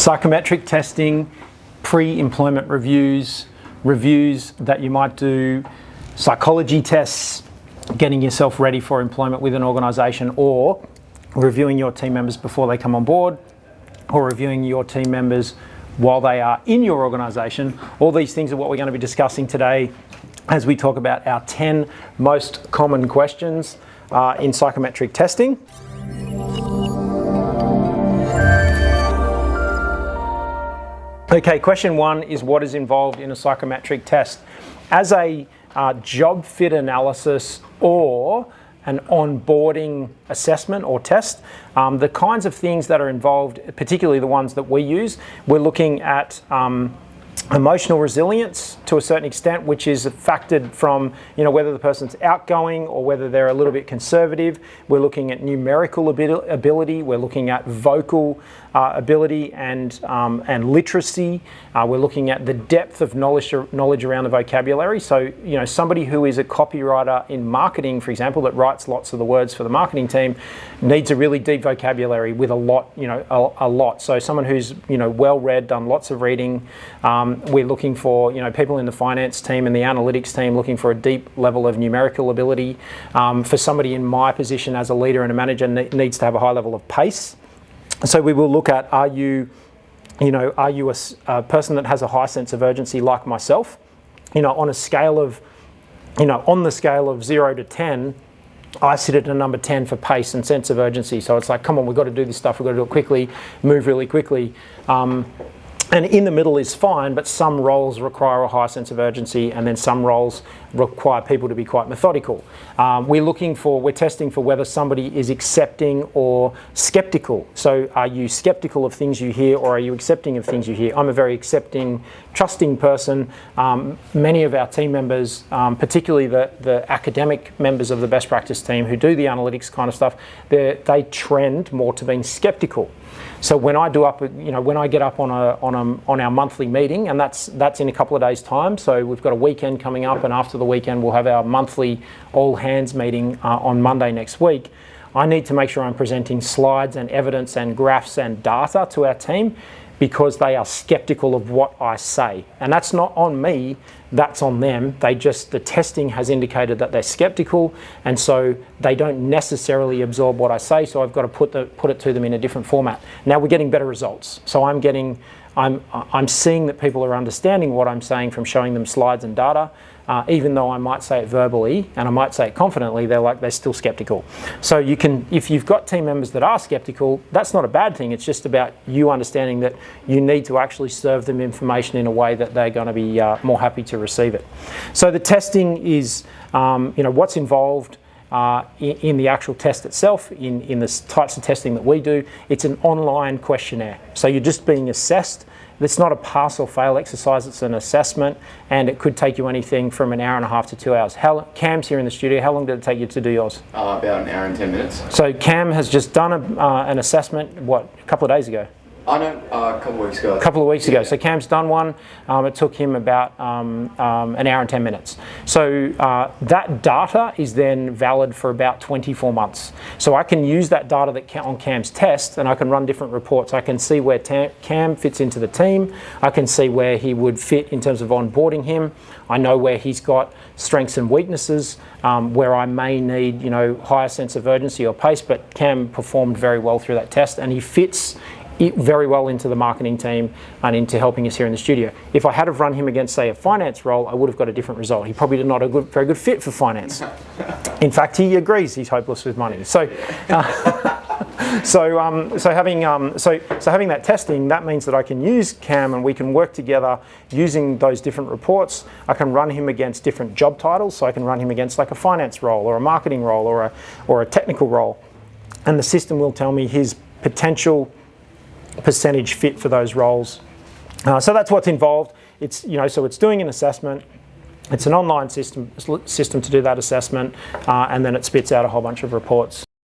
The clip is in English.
Psychometric testing, pre-employment reviews, reviews that you might do, psychology tests, getting yourself ready for employment with an organisation, or reviewing your team members before they come on board, or reviewing your team members while they are in your organisation. All these things are what we're going to be discussing today as we talk about our 10 most common questions in psychometric testing. Okay, question one is what is involved in a psychometric test. As a job fit analysis or an onboarding assessment or test, the kinds of things that are involved, particularly the ones that we use, we're looking at emotional resilience to a certain extent, which is factored from whether the person's outgoing or whether they're a little bit conservative. We're looking at numerical ability. We're looking at vocal ability and literacy. We're looking at the depth of knowledge around the vocabulary. So somebody who is a copywriter in marketing, for example, that writes lots of the words for the marketing team, needs a really deep vocabulary with a lot. A lot. So someone who's well read, done lots of reading. We're looking for people in the finance team and the analytics team looking for a deep level of numerical ability. For somebody in my position as a leader and a manager, needs to have a high level of pace. So we will look at, are you a person that has a high sense of urgency like myself? On a scale of, on the scale of 0 to 10, I sit at a number 10 for pace and sense of urgency. So it's like, come on, we've got to do this stuff. We've got to do it quickly, move really quickly. And in the middle is fine, but some roles require a high sense of urgency, and then some roles require people to be quite methodical. We're testing for whether somebody is accepting or skeptical. So are you skeptical of things you hear, or are you accepting of things you hear? I'm a very accepting, trusting person. Many of our team members, particularly the academic members of the best practice team who do the analytics kind of stuff, they trend more to being skeptical. So when I get up on our monthly meeting, and that's in a couple of days' time. So we've got a weekend coming up, and after the weekend we'll have our monthly all hands meeting on Monday next week. I need to make sure I'm presenting slides and evidence and graphs and data to our team, because they are skeptical of what I say. And that's not on me, that's on them. The testing has indicated that they're skeptical, and so they don't necessarily absorb what I say, so I've got to put it to them in a different format. Now we're getting better results. So I'm seeing that people are understanding what I'm saying from showing them slides and data. Even though I might say it verbally and I might say it confidently, they're still skeptical. So if you've got team members that are skeptical, that's not a bad thing. It's just about you understanding that you need to actually serve them information in a way that they're going to be more happy to receive it. So the testing is, what's involved in the actual test itself, in the types of testing that we do. It's an online questionnaire. So you're just being assessed. It's not a pass or fail exercise, it's an assessment, and it could take you anything from an hour and a half to 2 hours. Cam's here in the studio. How long did it take you to do yours? About an hour and 10 minutes. So Cam has just done an assessment, a couple of days ago? I know, a couple of weeks ago. A couple of weeks ago. So Cam's done one. It took him about an hour and 10 minutes. So that data is then valid for about 24 months. So I can use that data on Cam's test, and I can run different reports. I can see where Cam fits into the team. I can see where he would fit in terms of onboarding him. I know where he's got strengths and weaknesses, where I may need higher sense of urgency or pace, but Cam performed very well through that test, and he fits very well into the marketing team and into helping us here in the studio. If I had have run him against, say, a finance role, I would have got a different result. He probably did not a very good fit for finance. In fact, he agrees he's hopeless with money. So having that testing, that means that I can use Cam and we can work together using those different reports. I can run him against different job titles, so I can run him against like a finance role or a marketing role or a technical role, and the system will tell me his potential percentage fit for those roles. So that's what's involved. It's so it's doing an assessment. It's an online system to do that assessment, and then it spits out a whole bunch of reports.